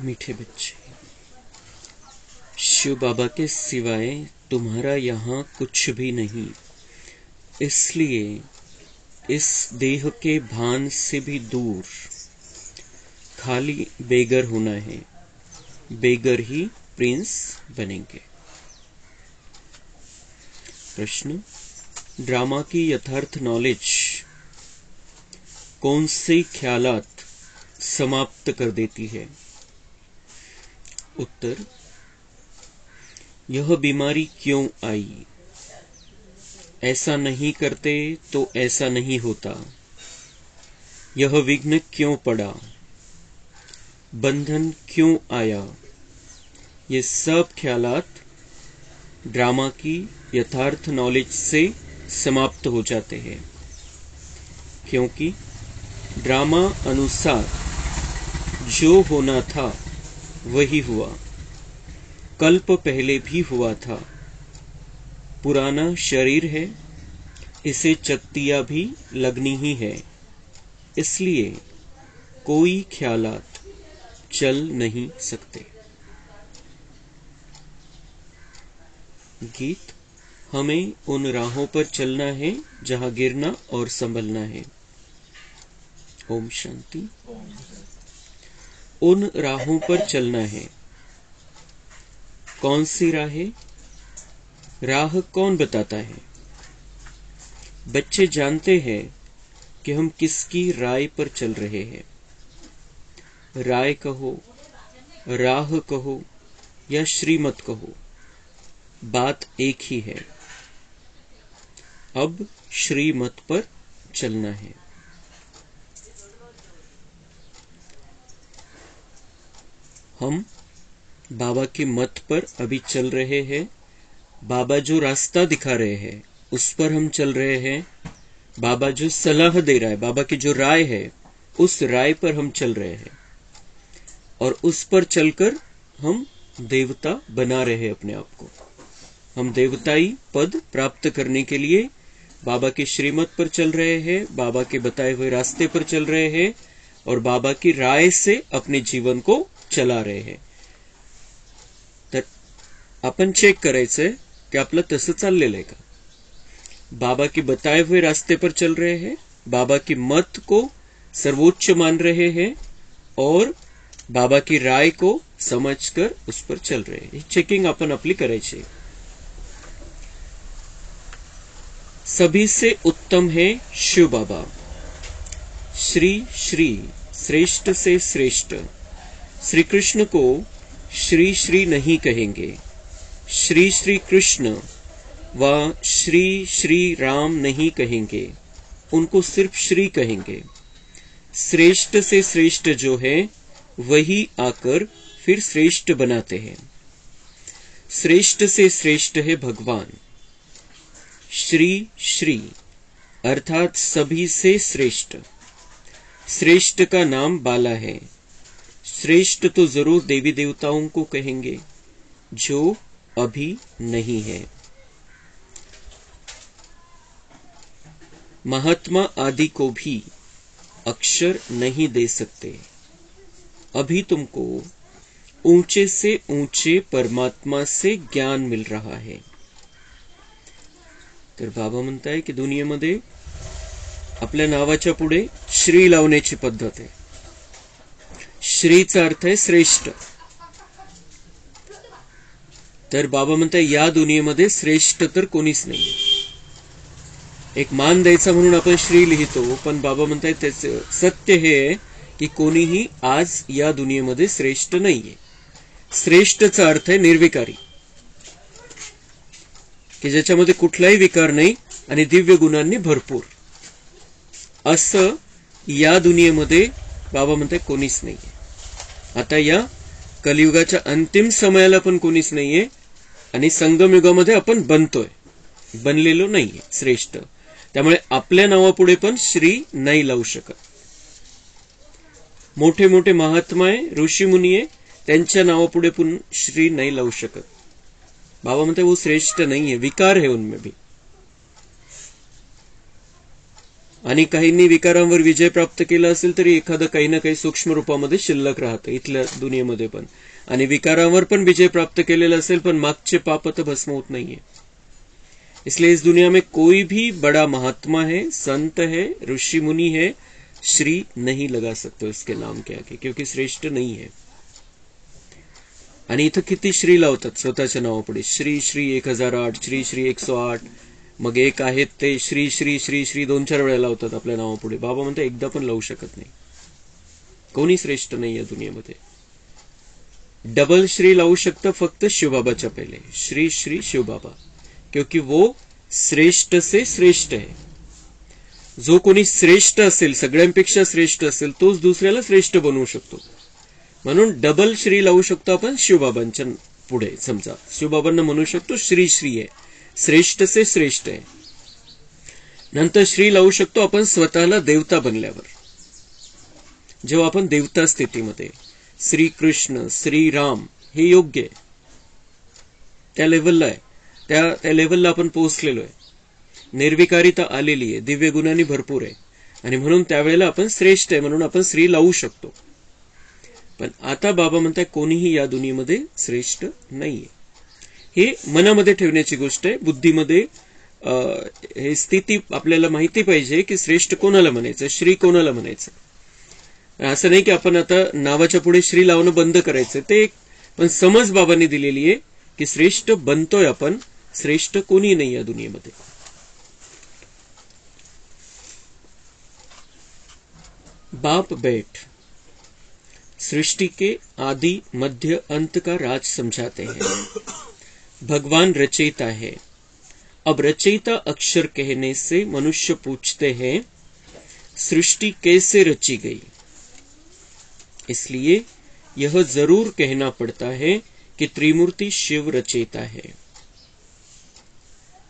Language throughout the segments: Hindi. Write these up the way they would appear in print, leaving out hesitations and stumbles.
मीठे बच्चे, शिव बाबा के सिवाय तुम्हारा यहाँ कुछ भी नहीं, इसलिए इस देह के भान से भी दूर खाली बेगर होना है। बेगर ही प्रिंस बनेंगे। प्रश्न, ड्रामा की यथार्थ नॉलेज कौन से ख्यालात समाप्त कर देती है? उत्तर, यह बीमारी क्यों आई? ऐसा नहीं करते तो ऐसा नहीं होता। यह विघ्न क्यों पड़ा? बंधन क्यों आया? ये सब ख्यालात ड्रामा की यथार्थ नॉलेज से समाप्त हो जाते हैं, क्योंकि ड्रामा अनुसार जो होना था वही हुआ, कल्प पहले भी हुआ था। पुराना शरीर है, इसे चत्तियां भी लगनी ही है, इसलिए कोई ख्यालात चल नहीं सकते। गीत, हमें उन राहों पर चलना है जहां गिरना और संभलना है। ओम शांति। उन राहों पर चलना है। कौन सी राहें? राह कौन बताता है? बच्चे जानते हैं कि हम किसकी राय पर चल रहे हैं। राय कहो, राह कहो या श्रीमत कहो, बात एक ही है। अब श्रीमत पर चलना है। हम बाबा के मत पर अभी चल रहे हैं। बाबा जो रास्ता दिखा रहे हैं उस पर हम चल रहे हैं। बाबा जो सलाह दे रहा है, बाबा की जो राय है, उस राय पर हम चल रहे हैं और उस पर चलकर हम देवता बना रहे हैं अपने आप को। हम देवताई पद प्राप्त करने के लिए बाबा की श्रीमत पर चल रहे हैं, बाबा के बताए हुए रास्ते पर चल रहे हैं और बाबा की राय से अपने जीवन को चला रहे हैं। तर आपण चेक करायचंय की आपलं तसं चाललेलं आहे का? बाबा के बताए हुए रास्ते पर चल रहे हैं, बाबा की मत को सर्वोच्च मान रहे हैं और बाबा की राय को समझकर उस पर चल रहे हैं। चेकिंग आपण आपली करायची। सभी से उत्तम है शिव बाबा। श्री श्री श्रेष्ठ से श्रेष्ठ। श्री कृष्ण को श्री श्री नहीं कहेंगे। श्री श्री कृष्ण व श्री श्री राम नहीं कहेंगे, उनको सिर्फ श्री कहेंगे। श्रेष्ठ से श्रेष्ठ जो है वही आकर फिर श्रेष्ठ बनाते हैं। श्रेष्ठ से श्रेष्ठ है भगवान। श्री श्री अर्थात सभी से श्रेष्ठ। श्रेष्ठ का नाम बाला है। श्रेष्ठ तो जरूर देवी देवताओं को कहेंगे जो अभी नहीं है। महात्मा आदि को भी अक्षर नहीं दे सकते। अभी तुमको ऊंचे से ऊंचे परमात्मा से ज्ञान मिल रहा है। तर बाबा म्हणताय की दुनियेमध्ये आपल्या नावाच्या पुढे श्री लावण्याची पद्धत आहे। श्रीचा अर्थ आहे श्रेष्ठ। तर बाबा म्हणताय या दुनियेमध्ये श्रेष्ठ तर कोणीच नाही। एक मान द्यायचा म्हणून आपण श्री लिहितो, पण बाबा म्हणताय त्याचं सत्य हे आहे की कोणीही आज या दुनियेमध्ये श्रेष्ठ नाहीये। श्रेष्ठचा अर्थ आहे निर्विकारी, की ज्याच्यामध्ये कुठलाही विकार नाही आणि दिव्य गुणांनी भरपूर। असं या दुनियेमध्ये बाबा म्हणताय कोणीच नाहीये। आता या कलियुगाच्या अंतिम समयाला पण कोणीच नाहीये आणि संगमयुगामध्ये आपण बनतोय, बनलेलो नाहीये श्रेष्ठ। त्यामुळे आपल्या नावापुढे पण श्री नाही लावू शकत। मोठे मोठे महात्मा आहे, ऋषी मुनी आहे, त्यांच्या नावापुढे पण श्री नाही लावू शकत। बाबा म्हणते वो श्रेष्ठ नहीं है, विकार है उनमें भी। आणि काहींनी विकारांवर विजय प्राप्त केला असेल तरी एखादं काही ना काही सूक्ष्म रूपामध्ये शिल्लक राहतं इथल्या दुनियेमध्ये पण. आणि विकारांवर पण विजय प्राप्त केलेला असेल पण मागचे पाप तर भस्म होत नाहीये. इसलिए इस दुनिया में कोई भी बड़ा महात्मा है, संत है, ऋषि मुनि है, श्री नहीं लगा सकते उसके नाम के आगे, क्योंकि श्रेष्ठ नहीं है. आणि इथं किती श्री लावतात स्वतःच्या नावापुढे. श्री श्री 1008, श्री श्री 108, मग एक आहेत ते श्री श्री श्री श्री 2-4 वेळा लावतात आपल्या नावापुढे. बाबा म्हणतात एकदा पण लावू शकत नाही. कोणी श्रेष्ठ नाही या दुनियेमध्ये. डबल श्री लावू शकतं फक्त शिवबाबाच्या पहिले, श्री श्री शिवबाबा, क्योंकि वो श्रेष्ठ से श्रेष्ठ है. जो कोणी श्रेष्ठ असेल, सगळ्यांपेक्षा श्रेष्ठ असेल, तोच दुसऱ्याला श्रेष्ठ बनवू शकतो. म्हणून डबल श्री लावू शकतो आपण शिवबाबांच्या पुढे. समजा शिवबाबांना म्हणू शकतो श्री श्री आहे, श्रेष्ठ से श्रेष्ठ आहे. नंतर श्री लावू शकतो आपण स्वतःला देवता बनल्यावर, जेव्हा आपण देवता स्थितीमध्ये. श्री कृष्ण, श्री राम हे योग्य आहे, त्या लेवलला आहे, त्या लेवलला आपण पोहोचलेलो आहे. निर्विकारिता आलेली आहे, दिव्य गुणांनी भरपूर आहे, आणि म्हणून त्यावेळेला आपण श्रेष्ठ आहे म्हणून आपण श्री लावू शकतो. पण आता बाबा म्हणताय कोणीही या दुनियेमध्ये श्रेष्ठ नाहीये. हे मनामध्ये ठेवण्याची गोष्ट आहे. बुद्धीमध्ये हे स्थिती आपल्याला माहिती पाहिजे की श्रेष्ठ कोणाला म्हणायचं, श्री कोणाला म्हणायचं. असं नाही की आपण आता नावाच्या पुढे श्री लावणं बंद करायचं, ते पण समज बाबांनी दिलेली आहे की श्रेष्ठ बनतोय आपण, श्रेष्ठ कोणी नाही या दुनियेमध्ये. बाप बैठ सृष्टि के आदि मध्य अंत का राज समझाते हैं. भगवान रचयिता है. अब रचयिता अक्षर कहने से मनुष्य पूछते हैं सृष्टि कैसे रची गई. इसलिए यह जरूर कहना पड़ता है कि त्रिमूर्ति शिव रचयिता है.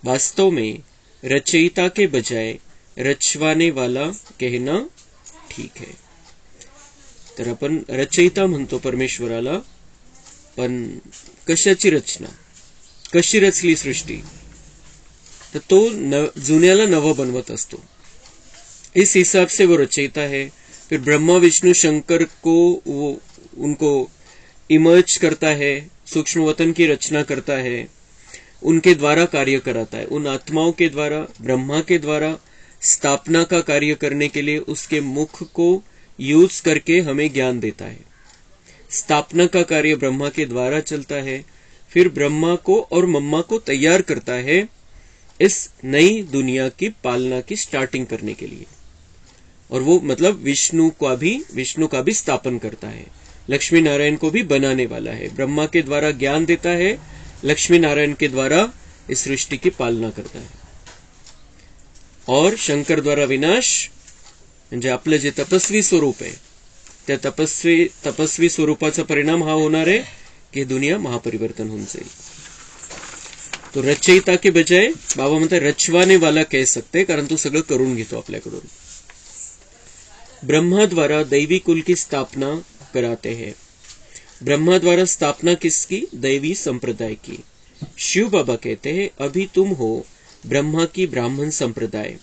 वास्तव में रचयिता के बजाय रचवाने वाला कहना ठीक है. तर आपण रचयिता म्हणतो परमेश्वराला, पण कशाची रचना, कशी रचली सृष्टि, तर तो जुन्याला नवं बनवत असतो. इस हिसाब से वो रचयिता है. फिर ब्रह्मा विष्णु शंकर को वो उनको इमर्ज करता है, सूक्ष्म वतन की रचना करता है, उनके द्वारा कार्य कराता है. उन आत्माओं के द्वारा, ब्रह्मा के द्वारा स्थापना का कार्य करने के लिए उसके मुख को यूज करके हमें ज्ञान देता है. स्थापना का कार्य ब्रह्मा के द्वारा चलता है. फिर ब्रह्मा को और मम्मा को तैयार करता है इस नई दुनिया की पालना की स्टार्टिंग करने के लिए. और वो मतलब विष्णु का भी स्थापन करता है, लक्ष्मी नारायण को भी बनाने वाला है. ब्रह्मा के द्वारा ज्ञान देता है, लक्ष्मी नारायण के द्वारा इस सृष्टि की पालना करता है. और शंकर द्वारा विनाश, म्हणजे आपलं जे तपस्वी स्वरूप आहे त्या तपस्वी स्वरूपाचा परिणाम हा होणार आहे की दुनिया महापरिवर्तन होऊन जाईल. तो रचयिता के बजाय बाबा म्हणतात रचवाने वाला कह सकते, कारण तो सगळं करून घेतो आपल्याकडून. ब्रह्मा द्वारा दैवी कुल की स्थापना कराते हैं. ब्रह्मा द्वारा स्थापना किसकी, दैवी संप्रदाय की. शिव बाबा कहते हैं अभी तुम हो ब्रह्मा की ब्राह्मण संप्रदाय,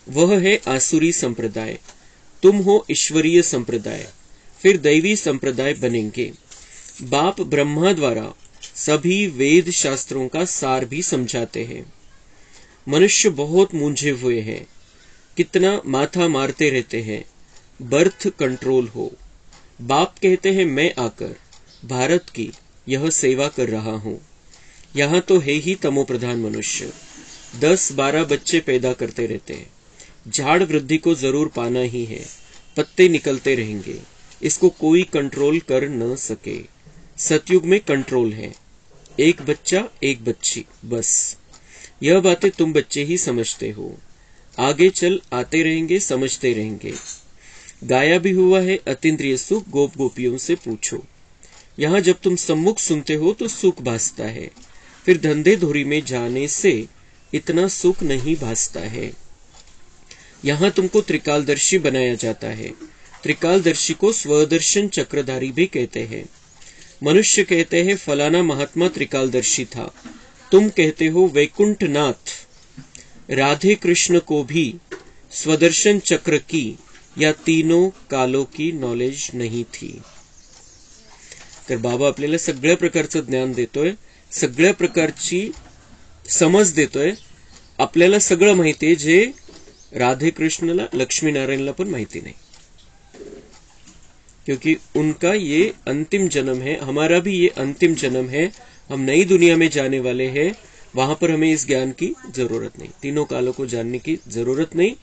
वह है आसुरी संप्रदाय, तुम हो ईश्वरीय संप्रदाय, फिर दैवी संप्रदाय बनेंगे. बाप ब्रह्मा द्वारा सभी वेद शास्त्रों का सार भी समझाते हैं. मनुष्य बहुत मूंझे हुए हैं, कितना माथा मारते रहते हैं, बर्थ कंट्रोल हो. बाप कहते हैं मैं आकर भारत की यह सेवा कर रहा हूं. यहां तो है ही तमोप्रधान मनुष्य, 10-12 बच्चे पैदा करते रहते हैं. झाड़ वृद्धि को जरूर पाना ही है, पत्ते निकलते रहेंगे, इसको कोई कंट्रोल कर न सके. सतयुग में कंट्रोल है, एक बच्चा एक बच्ची बस. यह बातें तुम बच्चे ही समझते हो, आगे चल आते रहेंगे, समझते रहेंगे. गाया भी हुआ है अतीन्द्रिय सुख, गोप गोपियों से पूछो. यहाँ जब तुम सम्मुख सुनते हो तो सुख भासता है, फिर धंधे धोरी में जाने से इतना सुख नहीं भासता है. यहाँ तुमको त्रिकालदर्शी बनाया जाता है. त्रिकालदर्शी को स्वदर्शन चक्रधारी भी कहते हैं. मनुष्य कहते हैं फलाना महात्मा त्रिकालदर्शी था, तुम कहते हो वैकुंठनाथ. राधे कृष्ण को भी स्वदर्शन चक्र की या तीनों कालों की नॉलेज नहीं थी. तर बाबा आपल्याला सगळ्या प्रकारचं ज्ञान देतोय, सगळ्या प्रकारची समज देतोय. आपल्याला सगळं माहितीये जे राधे कृष्णला, लक्ष्मी नारायणला पण माहिती नाही, क्योंकि उनका ये अंतिम जन्म है. हमारा भी ये अंतिम जन्म है. हम नई दुनिया में जाने वाले हैं. वहां पर हमें इस ज्ञान की जरूरत नहीं, तीनों कालों को जानने की जरूरत नहीं,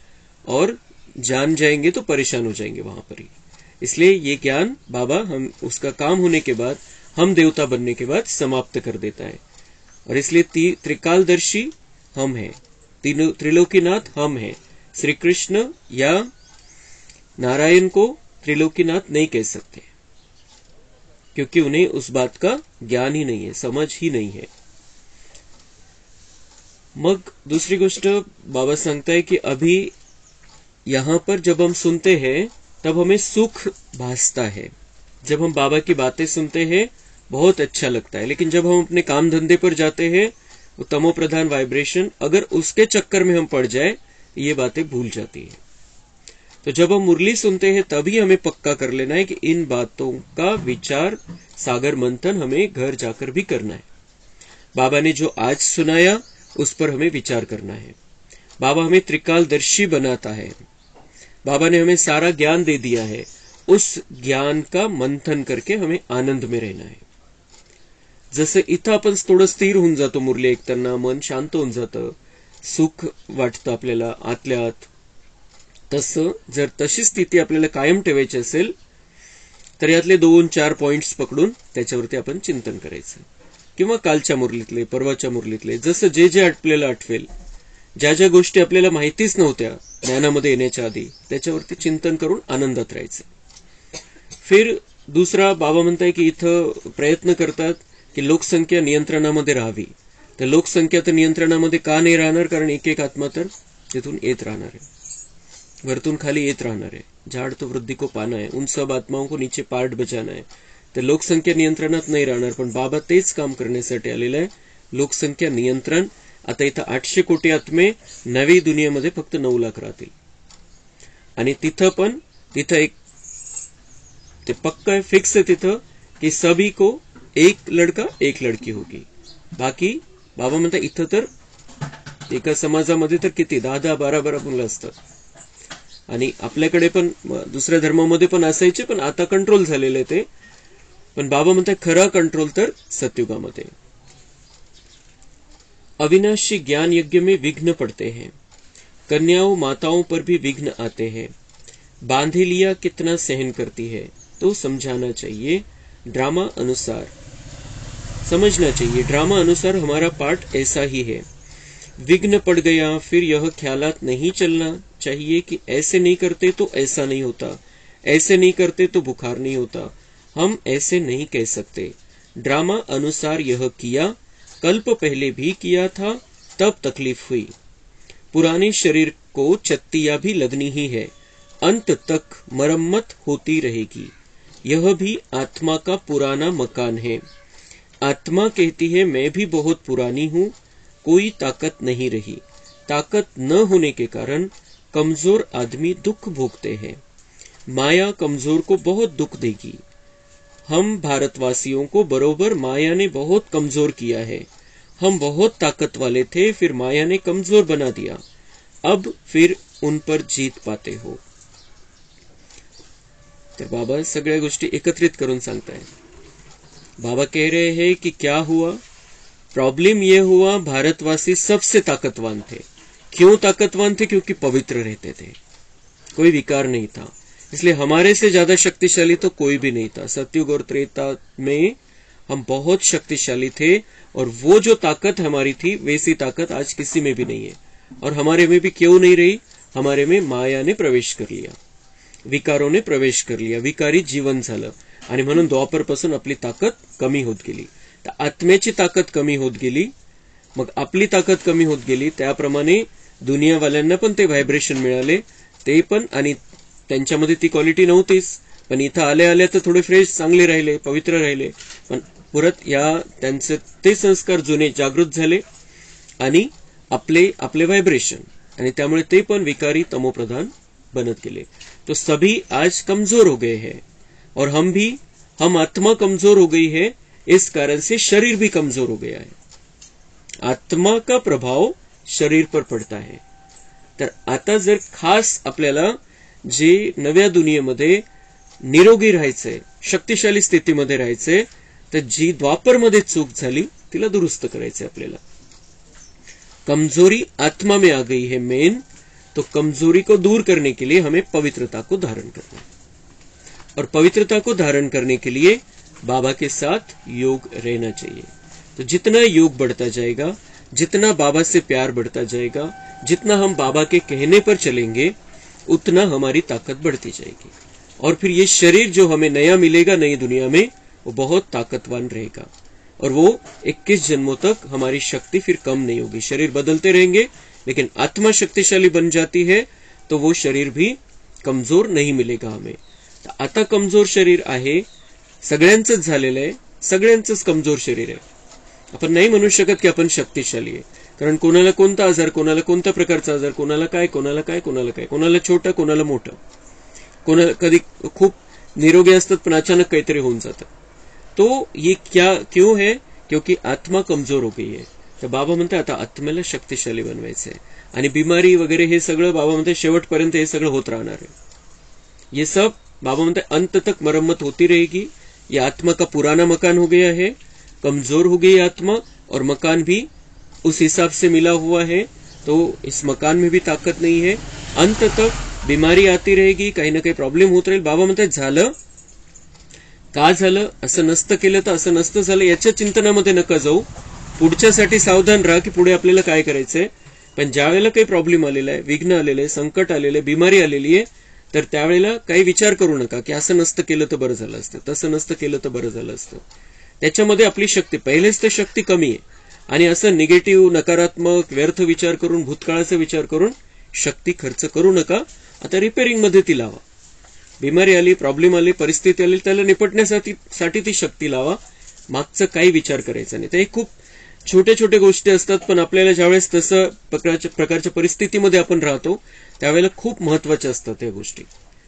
और जान जाएंगे तो परेशान हो जाएंगे वहां पर ही. इसलिए ये ज्ञान बाबा हम उसका काम होने के बाद, हम देवता बनने के बाद समाप्त कर देता है. और इसलिए त्रिकालदर्शी हम हैं, तीनों त्रिलोकीनाथ हम हैं. श्री कृष्ण या नारायण को त्रिलोकीनाथ नहीं कह सकते, क्योंकि उन्हें उस बात का ज्ञान ही नहीं है, समझ ही नहीं है. मग दूसरी गोष्ट बाबा सांगता है कि अभी यहां पर जब हम सुनते हैं तब हमें सुख भासता है. जब हम बाबा की बातें सुनते हैं बहुत अच्छा लगता है, लेकिन जब हम अपने काम धंधे पर जाते हैं, वो तमो प्रधान वाइब्रेशन, अगर उसके चक्कर में हम पड़ जाए, ये बातें भूल जाती है. तो जब हम मुरली सुनते हैं तभी हमें पक्का कर लेना है कि इन बातों का विचार, सागर मंथन हमें घर जाकर भी करना है. बाबा ने जो आज सुनाया उस पर हमें विचार करना है. बाबा हमें त्रिकालदर्शी बनाता है. बाबा ने हमें सारा ज्ञान दे दिया है. उस ज्ञान का मंथन करके हमें आनंद में रहना है. जसं इथं आपण थोडं स्थिर होऊन जातो मुरली ऐकताना, मन शांत होऊन जातं, सुख वाटतं आपल्याला आतल्या आत. तसं जर तशी स्थिती आपल्याला कायम ठेवायची असेल तर यातले 2-4 पॉइंट्स पकडून त्याच्यावरती आपण चिंतन करायचं, किंवा कालच्या मुरलीतले, परवाच्या मुरलीतले, जसं जे जे आपल्याला आठवेल, ज्या ज्या गोष्टी आपल्याला माहितीच नव्हत्या ज्ञानामध्ये येण्याच्या आधी, त्याच्यावरती चिंतन करून आनंदात राहायचं. फिर दुसरा बाबा म्हणताय की इथं प्रयत्न करतात की लोकसंख्या नियंत्रणामध्ये राहावी. तर लोकसंख्या तर नियंत्रणामध्ये का नाही राहणार, कारण एक एक आत्मा तर तिथून येत राहणार आहे, वरतून खाली येत राहणार है. झाड़ तो वृद्धि को पाना है, उन सब आत्माओं को नीचे पार्ट बचाना है. तर लोकसंख्या नियंत्रणात नाही राहणार, पण बाबा तेच काम करण्यासाठी आलेलं आहे, लोकसंख्या नियंत्रण. आता इथं 800 कोटी आत्मे नवी दुनियेमध्ये फक्त 9 लाख राहतील, आणि तिथं एक ते पक्का है, फिक्स है तिथं की सभी को एक लड़का एक लड़की होगी. बाकी बाबा म्हणतात इथं तर एका समाजामध्ये तर किती 10-10, 12-12 मुलं असतात, आणि आपल्याकडे पण दुसऱ्या धर्मामध्ये पण असायचे, पण आता कंट्रोल झालेले ते. पण बाबा म्हणतात खरा कंट्रोल तर सतयुगामध्ये. अविनाशी ज्ञान यज्ञ में विघ्न पड़ते हैं, कन्याओं माताओं पर भी विघ्न आते हैं. बांधे लिया कितना सहन करती है, तो समझाना चाहिए ड्रामा अनुसार, समझना चाहिए ड्रामा अनुसार हमारा पार्ट ऐसा ही है. विघ्न पड़ गया, फिर यह ख्यालात नहीं चलना चाहिए कि ऐसे नहीं करते तो ऐसा नहीं होता, ऐसे नहीं करते तो बुखार नहीं होता. हम ऐसे नहीं कह सकते. ड्रामा अनुसार यह किया, कल्प पहले भी किया था, तब तकलीफ हुई. पुराने शरीर को चत्तियां भी लगनी ही है, अंत तक मरम्मत होती रहेगी. यह भी आत्मा का पुराना मकान है. आत्मा कहती है मैं भी बहुत पुरानी हूं, कोई ताकत नहीं रही. ताकत न होने के कारण कमजोर आदमी दुख भोगते हैं. माया कमजोर को बहुत दुख देगी. हम भारतवासियों को बरोबर माया ने बहुत कमजोर किया है. हम बहुत ताकत वाले थे, फिर माया ने कमजोर बना दिया. अब फिर उन पर जीत पाते हो. तर बाबा सगळ्या गोष्टी एकत्रित करून सांगताय. बाबा कह रहे हैं कि क्या हुआ, प्रॉब्लम ये हुआ भारतवासी सबसे ताकतवान थे. क्यों ताकतवान थे? क्योंकि पवित्र रहते थे, कोई विकार नहीं था. इसलिए हमारे से ज्यादा शक्तिशाली तो कोई भी नहीं था. सतयुग और त्रेता में हम बहुत शक्तिशाली थे, और वो जो ताकत हमारी थी वैसी ताकत आज किसी में भी नहीं है. और हमारे में भी क्यों नहीं रही? हमारे में माया ने प्रवेश कर लिया, विकारों ने प्रवेश कर लिया, विकारी जीवन झालं, आणि म्हणून द्वापरपासून आपली ताकद कमी होत गेली. तर आत्म्याची ताकद कमी होत गेली, मग आपली ताकद कमी होत गेली. त्याप्रमाणे दुनियावाल्यांना पण ते व्हायब्रेशन मिळाले, ते पण, आणि त्यांच्यामध्ये ती क्वालिटी नव्हतीच, पण इथं आल्या आल्या तर थोडे फ्रेश, चांगले राहिले, पवित्र राहिले. पण परत या त्यांचे ते संस्कार जुने जागृत झाले, आणि आपले व्हायब्रेशन आणि त्यामुळे ते पण विकारी तमोप्रधान बनत गेले. तो सभी आज कमजोर हो गए हैं और हम आत्मा कमजोर हो गई है, इस कारण से शरीर भी कमजोर हो गया है. आत्मा का प्रभाव शरीर पर पडता है. तर आता जर खास आपल्याला जे नव्या दुनियेमध्ये निरोगी राहायचंय, शक्तिशाली स्थितीमध्ये राहायचंय, तर जी द्वापरमध्ये चूक झाली तिला दुरुस्त करायचंय आपल्याला. कमजोरी आत्मा में आ गई है मेन, तो कमजोरी को दूर करने के लिए हमें पवित्रता को धारण करना है. और पवित्रता को धारण करने के लिए बाबा के साथ योग रहना चाहिए. तो जितना योग बढ़ता जाएगा, जितना बाबा से प्यार बढ़ता जाएगा, जितना हम बाबा के कहने पर चलेंगे, उतना हमारी ताकत बढ़ती जाएगी. और फिर ये शरीर जो हमें नया मिलेगा नई दुनिया में, वो बहुत ताकतवान रहेगा. और वो 21 जन्मों तक हमारी शक्ति फिर कम नहीं होगी. शरीर बदलते रहेंगे, लेकिन आत्मा शक्तिशाली बन जाती है तो वो शरीर भी कमजोर नहीं मिलेगा हमें. आता कमजोर शरीर आहे, सगळ्यांचंच झालेलं आहे, सगळ्यांचंच कमजोर शरीर आहे. आपण नाही म्हणू शकत की आपण शक्तिशाली आहे, कारण कोणाला कोणता आजार, कोणाला कोणत्या प्रकारचा आजार, कोणाला काय, कोणाला छोटं, कोणाला मोठं, कोणाला कधी खूप निरोगी असतात पण अचानक काहीतरी होऊन जातं. तो ये क्यों है? क्योंकि आत्मा कमजोर हो गई है. तर बाबा म्हणते आता आत्म्याला शक्तिशाली बनवायचंय. आणि बिमारी वगैरे हे सगळं बाबा म्हणते शेवटपर्यंत हे सगळं होत राहणार आहे. ये सब बाबा म्हणते अंत तक मरम्मत होती रहेगी. ये आत्मा का पुराना मकान हो गया है, कमजोर हो गई आत्मा, और मकान भी उस हिसाब से मिला हुआ है, तो इस मकान में भी ताकत नहीं है. अंत तक बीमारी आती रहेगी, काही ना काही प्रॉब्लेम होत राहील. बाबा म्हणतात झालं का झालं, असं नसतं केलं तर असं नसतं झालं, याच्या चिंतनामध्ये नका जाऊ. पुढच्यासाठी सावधान राहा की पुढे आपल्याला काय करायचंय. पण ज्या वेळेला काही प्रॉब्लेम आलेला आहे, विघ्न आलेलं आहे, संकट आलेलं आहे, बिमारी आलेली आहे, तर त्यावेळेला काही विचार करू नका की असं नसतं केलं तर बरं झालं असतं, तसं नसतं केलं तर बरं झालं असतं. त्याच्यामध्ये आपली शक्ती, पहिलेच तर शक्ती कमी आहे, आणि असं निगेटिव्ह, नकारात्मक, व्यर्थ विचार करून, भूतकाळाचा विचार करून शक्ती खर्च करू नका. आता रिपेअरिंग मध्ये ती लावा. बिमारी आली, प्रॉब्लेम आली, परिस्थिती आली, त्याला निपटण्यासाठी ती शक्ती लावा. मागचं काही विचार करायचा नाही. ते खूप छोटे छोटे गोष्टी असतात, पण आपल्याला ज्यावेळेस तसं प्रकारच्या परिस्थितीमध्ये आपण राहतो त्यावेळेला खूप महत्वाच्या असतात त्या गोष्टी,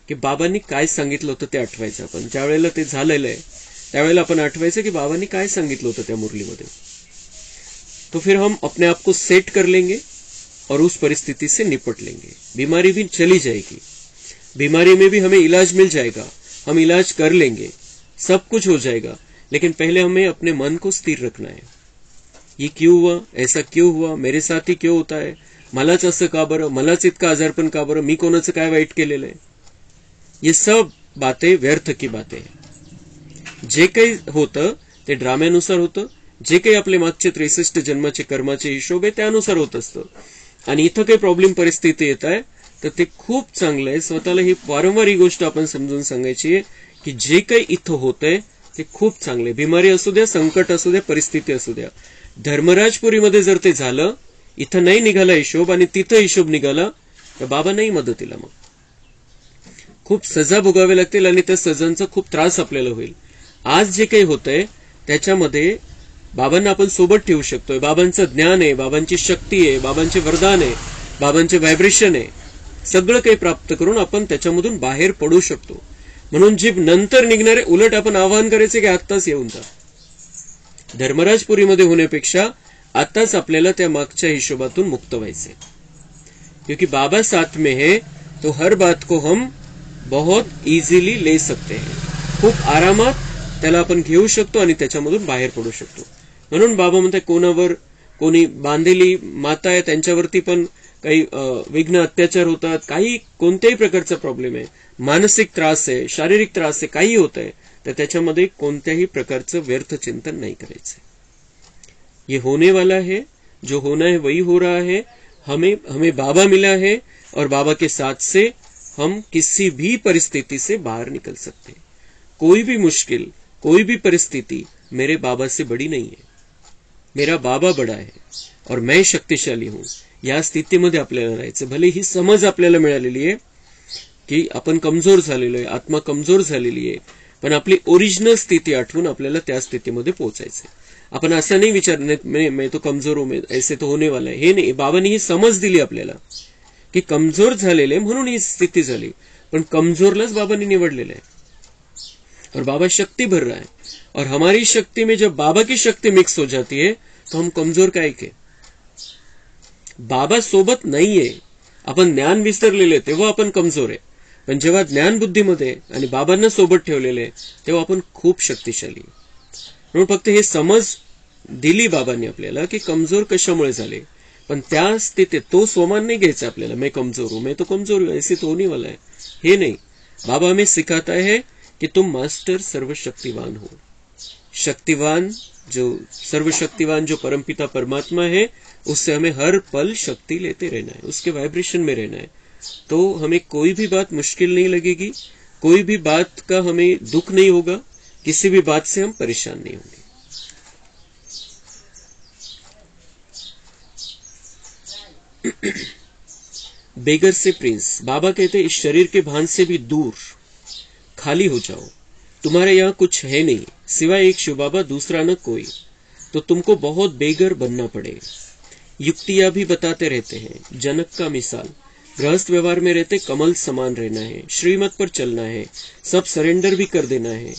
की बाबांनी काय सांगितलं होतं ते आठवायचं. आपण ज्या वेळेला ते झालेलं आहे त्यावेळेला आपण आठवायचं की बाबांनी काय सांगितलं होतं त्या मुरलीमध्ये. तो फिर हम अपने आप को सेट कर लेंगे और उस परिस्थिति से निपट लेंगे. बीमारी भी चली जाएगी, बीमारी में भी हमें इलाज मिल जाएगा, हम इलाज कर लेंगे, सब कुछ हो जाएगा. लेकिन पहले हमें अपने मन को स्थिर रखना है. ये क्यों हुआ, ऐसा क्यों हुआ, मेरे साथ ही क्यों होता है, मलाच असं का बरं, मलाच इतका आजारपण का बरं, मी कोणाचं काय वाईट केलेलं आहे. ये सब बातें व्यर्थ की बातें हैं. जे काही होतं ते ड्राम्यानुसार होतं. जे काही आपले मागचे 63 जन्माचे कर्माचे हिशोब आहे त्यानुसार होत असतं. आणि इथं काही प्रॉब्लेम परिस्थिती येत आहे तर ते खूप चांगलं आहे. स्वतःला ही वारंवार ही गोष्ट आपण समजून सांगायची आहे की जे काही इथं होतंय ते खूप चांगले. बिमारी असू द्या, संकट असू द्या, परिस्थिती असू द्या. धर्मराजपुरीमध्ये जर ते झालं, इथं नाही निघाला हिशोब आणि तिथं हिशोब निघाला, तर बाबा नाही मदतीला. मग खूप सजा भोगाव्या लागतील आणि त्या सजांचा खूप त्रास आपल्याला होईल. आज जे काही होतंय त्याच्यामध्ये बाबांना आपण सोबत ठेवू शकतोय. बाबांचं ज्ञान आहे, बाबांची शक्ती आहे, बाबांचे वरदान आहे, बाबांचे व्हायब्रेशन आहे. सगळं काही प्राप्त करून आपण त्याच्यामधून बाहेर पडू शकतो. म्हणून जे नंतर निघणारे उलट आपण आवाहन करायचे की आत्ताच येऊन जा. धर्मराजपुरीमध्ये होण्यापेक्षा आताच आपल्याला त्या मागच्या हिशोबातून मुक्त व्हायचे. क्योंकि बाबा साथ में है तो हर बात को हम बहुत इजीली ले सकते हैं. खूप आरामात त्याला आपण घेऊ शकतो आणि त्याच्यामधून बाहेर पडू शकतो. म्हणून बाबा म्हणतात कोणावर कोणी बांधलेली माता आहे त्यांच्यावरती पण काही विघ्न अत्याचार होतात, काही कोणत्याही प्रकारचा प्रॉब्लेम आहे, मानसिक त्रास आहे, शारीरिक त्रास आहे, काही होत आहे, तर त्याच्यामध्ये कोणत्याही प्रकारचं व्यर्थ चिंतन नाही करायचं. ये होने वाला है, जो होना है वही हो रहा है. हमें बाबा मिला है और बाबा के साथ से हम किसी भी परिस्थिति से बाहर निकल सकते हैं. कोई भी मुश्किल, कोई भी परिस्थिति मेरे बाबा से बड़ी नहीं है. मेरा बाबा बड़ा है और मैं शक्तिशाली हूं. या स्थितीमध्ये आपल्याला राहायचं. भले ही समज आपल्याला मिळालेली आहे की आपण कमजोर झालेलो आहे, आत्मा कमजोर झालेली आहे, पण आपली ओरिजिनल स्थिती आठवून आपल्याला त्या स्थितीमध्ये पोहोचायचं. आपण असं नाही विचार मैं तो कमजोर हूं, ऐसे तो होने वाला है, हे नाही. बाबांनी ही समज दिली आपल्याला की कमजोर झालेले म्हणून ही स्थिती झाली, पण कमजोरलाच बाबांनी निवडलेलं आहे और बाबा शक्ति भर रहा है। और हमारी शक्ति में जब बाबा की शक्ति मिक्स हो जाती है तो हम कमजोर काय के? बाबा सोबत नाहीये, आपण ज्ञान विसरलेले तेव्हा आपण कमजोर आहे, पण जेव्हा ज्ञान बुद्धीमध्ये आणि बाबांना सोबत ठेवलेले तेव्हा आपण खूप शक्तिशाली। म्हणून फक्त हे समज दिली बाबांनी आपल्याला की कमजोर कशामुळे झाले, पण त्या स्थितीत तो सोमान नहीं घ्यायचा आपल्याला, मैं कमजोर हूं, मैं तो कमजोर हूं, ऐसे तो होने वाला है, हे नहीं। बाबा हमें सिखाता है कि तुम मास्टर सर्वशक्तिवान हो। शक्तिवान जो सर्वशक्तिवान जो परमपिता परमात्मा है, उससे हमें हर पल शक्ति लेते रहना है, उसके वाइब्रेशन में रहना है। तो हमें कोई भी बात मुश्किल नहीं लगेगी, कोई भी बात का हमें दुख नहीं होगा, किसी भी बात से हम परेशान नहीं होंगे। बेगर से प्रिंस। बाबा कहते इस शरीर के भान से भी दूर खाली हो जाओ, तुम्हारे यहाँ कुछ है नहीं सिवाय एक शिव बाबा, दूसरा न कोई, तो तुमको बहुत बेगर बनना पड़े। युक्तियां भी बताते रहते हैं, जनक का मिसाल, गृहस्थ व्यवहार में रहते कमल समान रहना है, श्रीमत पर चलना है, सब सरेंडर भी कर देना है।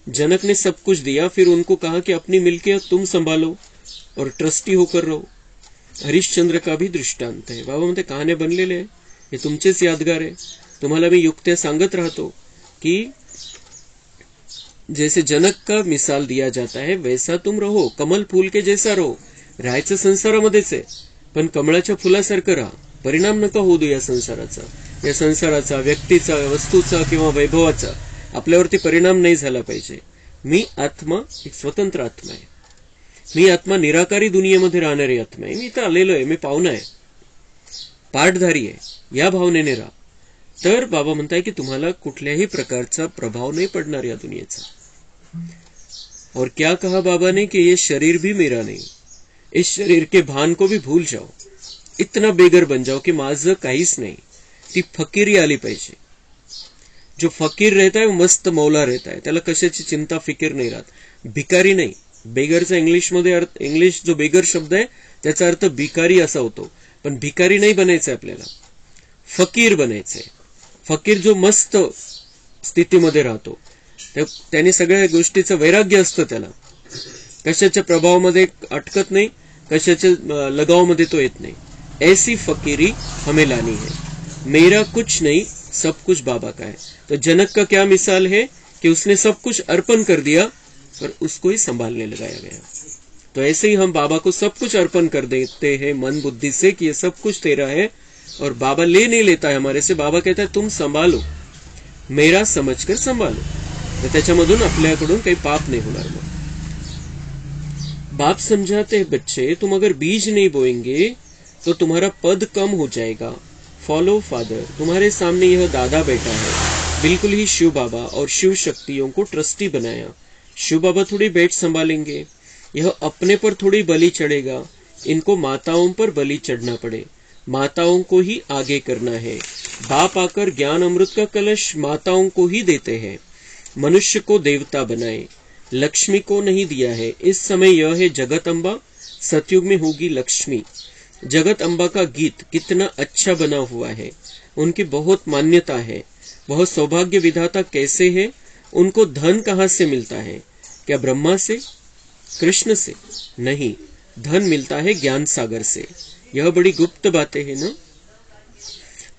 जनक ने सब कुछ दिया, फिर उनको कहा कि अपनी मिल्कियत तुम संभालो और ट्रस्टी होकर रहो। हरिश्चंद्र का भी दृष्टांत है। बाबा म्हणते कहाण्या बनलेले आहे, हे तुमचेच यादगार आहे। तुम्हाला मी युक्त्या सांगत राहतो कि जैसे जनक का मिसाल दिया जाता है वैसा तुम रहो, कमल फूल के जैसा रहो। राहायचं संसारामध्येच आहे, पण कमळाच्या फुलासारखं राहा, परिणाम नका होऊ दे या संसाराचा, व्यक्तीचा, वस्तूचा किंवा वैभवाचा आपल्यावरती परिणाम नाही झाला पाहिजे। मी आत्मा एक स्वतंत्र आत्मा आहे, मी आत्मा निराकारी दुनियेमध्ये राहणारी आत्मा आहे, मी इथं आलेलो आहे, मी पाहुणा आहे, पाठधारी आहे, या भावनेने राहा। तर बाबा म्हणताय की तुम्हाला कुठल्याही प्रकारचा प्रभाव नहीं पडणार या दुनियेचा। और क्या कहा बाबा ने कि ये शरीर भी मेरा नहीं, इस शरीर के भान को भी भूल जाओ, इतना बेगर बन जाओ कि माझं काहीच नाही। ती फकीरी आली पाहिजे। जो फकीर रहता है वो मस्त मौला रहता है, त्याला कशाची चिंता फिकीर नाही राहत। भिकारी नाही, बेगरचा इंग्लिशमध्ये अर्थ, इंग्लिश जो बेगर शब्द आहे त्याचा अर्थ भिकारी असा होतो, पण भिकारी नाही बनायचंय आपल्याला, फकीर बनायचंय। फकीर जो मस्त स्थितीमध्ये राहतो, त्याने सगळ्या गोष्टीचं वैराग्य असतं, त्याला कशाच्या प्रभावामध्ये अटकत नाही, कशाच्या लगावामध्ये तो येत नाही। ऐसी फकीरी हमें लानी है। मेरा कुछ नहीं, सब कुछ बाबा का है। तो जनक का क्या मिसाल है कि उसने सब कुछ अर्पण कर दिया पर उसको ही संभालने लगाया गया। तो ऐसे ही हम बाबा को सब कुछ अर्पण कर देते हैं मन बुद्धि से कि ये सब कुछ तेरा है, और बाबा ले नहीं लेता है हमारे से। बाबा कहता है तुम संभालो, मेरा समझकर संभालो, तो त्याच्यामधून आपल्याकडून काही पाप नहीं होणार। मग बाप समझाते हैं बच्चे, तुम अगर बीज नहीं बोएंगे तो तुम्हारा पद कम हो जाएगा। फॉलो फादर, तुम्हारे सामने यह दादा बैठा है, बिल्कुल ही शिव बाबा और शिव शक्तियों को ट्रस्टी बनाया। शिव बाबा थोड़ी बैठ संभालेंगे, यह अपने पर थोड़ी बलि चढ़ेगा, इनको माताओं पर बलि चढ़ना पड़े, माताओं को ही आगे करना है। बाप आकर ज्ञान अमृत का कलश माताओं को ही देते हैं। मनुष्य को देवता बनाए, लक्ष्मी को नहीं दिया है। इस समय यह है जगत अम्बा, सतयुग में होगी लक्ष्मी। जगत अम्बा का गीत कितना अच्छा बना हुआ है, उनकी बहुत मान्यता है। बहुत सौभाग्य विधाता कैसे है, उनको धन कहाँ से मिलता है? क्या ब्रह्मा से, कृष्ण से? नहीं, धन मिलता है ज्ञान सागर से। यह बड़ी गुप्त बातें है ना।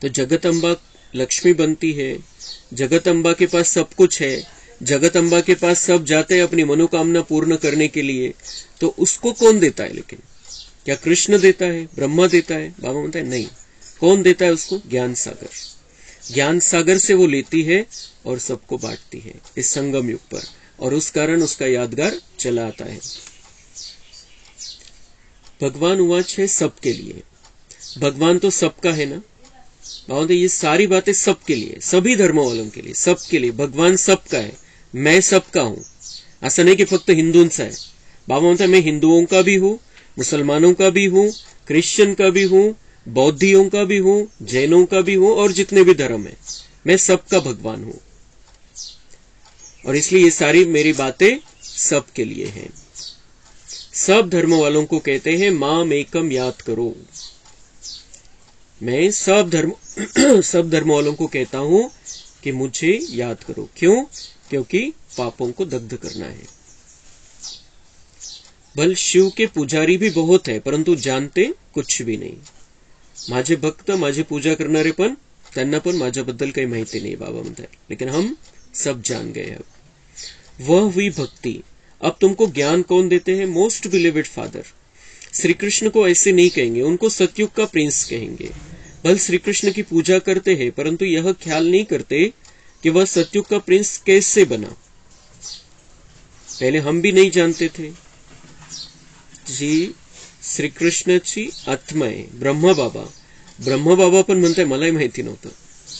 तो जगत अम्बा लक्ष्मी बनती है, जगत अम्बा के पास सब कुछ है, जगत अम्बा के पास सब जाते हैं अपनी मनोकामना पूर्ण करने के लिए। तो उसको कौन देता है? लेकिन क्या कृष्ण देता है, ब्रह्मा देता है? बाबा बोलता है नहीं। कौन देता है उसको? ज्ञान सागर। ज्ञान सागर से वो लेती है और सबको बांटती है इस संगम युग पर, और उस कारण उसका यादगार चला आता है। भगवान उवाच है सबके लिए। भगवान तो सबका है ना। बाबा ये सारी बातें सबके लिए, सभी धर्मों वालों के लिए, सबके लिए। भगवान सबका है, मैं सबका हूं। असं नहीं कि फक्त हिंदूंचा है। बाबा म्हणता मैं हिंदुओं का भी हूं, मुसलमानों का भी हूं, क्रिश्चियन का भी हूं, बौद्धियों का भी हूं, जैनों का भी हूं, और जितने भी धर्म है, मैं सबका भगवान हूं। और इसलिए ये सारी मेरी बातें सबके लिए हैं। सब धर्म वालों को कहते हैं माम एकम याद करो। मैं सब धर्म सब धर्म वालों को कहता हूं कि मुझे याद करो। क्यों? क्योंकि पापों को दग्ध करना है। भल शिव के पुजारी भी बहुत है, परंतु जानते कुछ भी नाही। माझे भक्त, माझी पूजा करणारे पण, त्यांना पण माझ्याबद्दल काही माहिती नाही बाबा म्हणतात, लेकिन हम सब जान गए। अब वह हुई भक्ति। अब तुमको ज्ञान कौन देते हैं? Most believed father. Shri Krishna को ऐसे नहीं कहेंगे, उनको सतयुग का प्रिंस कहेंगे। भल श्री कृष्ण की पूजा करते हैं, परंतु यह ख्याल नहीं करते कि वह सतयुग का प्रिंस कैसे बना। पहले हम भी नहीं जानते थे जी श्री कृष्णाची आत्मा आहे ब्रह्मा बाबा पण म्हणताय मलाही माहिती नव्हतं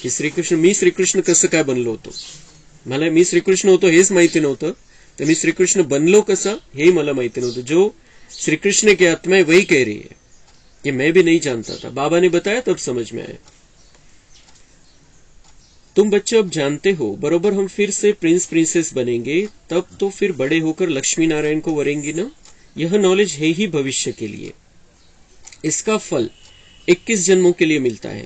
की श्रीकृष्ण, मी श्रीकृष्ण कसं काय बनलो होतो। मला मी श्रीकृष्ण होतो हेच माहिती नव्हतं, तर मी श्रीकृष्ण बनलो कसा हे मला माहिती नव्हतं। जो श्रीकृष्ण की आत्मा है वही कह रही है, ये मैं भी नहीं जानता था, बाबा ने बताया तब समझ में आया। तुम बच्चे अब जानते हो, बरोबर हम फिर से प्रिंस प्रिंसेस बनेंगे, तब तो फिर बड़े होकर लक्ष्मी नारायण को वरेंगी ना। यह नॉलेज है ही भविष्य के लिए। इसका फल 21 जन्मों के लिए मिलता है।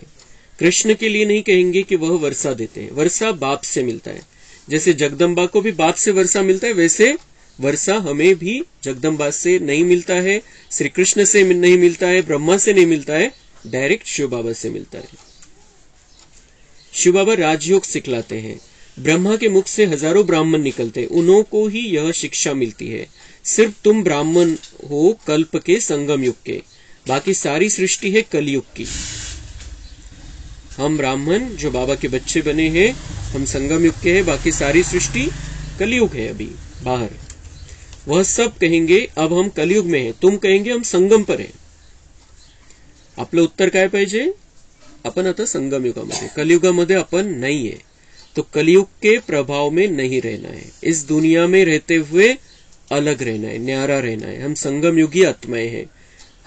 कृष्ण के लिए नहीं कहेंगे कि वह वर्षा देते हैं, वर्षा बाप से मिलता है। जैसे जगदम्बा को भी बाप से वर्षा मिलता है, वैसे वर्षा हमें भी जगदम्बा से नहीं मिलता है, श्री कृष्ण से नहीं मिलता है, ब्रह्मा से नहीं मिलता है, डायरेक्ट शिव बाबा से मिलता है। शिव बाबा राजयोग सिखलाते हैं। ब्रह्मा के मुख से हजारों ब्राह्मण निकलते, उन्हों को ही यह शिक्षा मिलती है। सिर्फ तुम ब्राह्मण हो कल्प के संगम युग के, बाकी सारी सृष्टि है कलयुग की। हम ब्राह्मण जो बाबा के बच्चे बने हैं, हम संगम युग के हैं, बाकी सारी सृष्टि कलयुग है अभी बाहर। वह सब कहेंगे अब हम कलयुग में हैं, तुम कहेंगे हम संगम पर हैं। आपलं उत्तर काय पाहिजे? आपण आता संगम युगामध्ये, कलयुगामध्ये आपण नाहीये, तो कलयुग के प्रभाव में नहीं रहना है। इस दुनिया में रहते हुए अलग रहना है, न्यारा रहना है। हम संगम युगी आत्माएं हैं,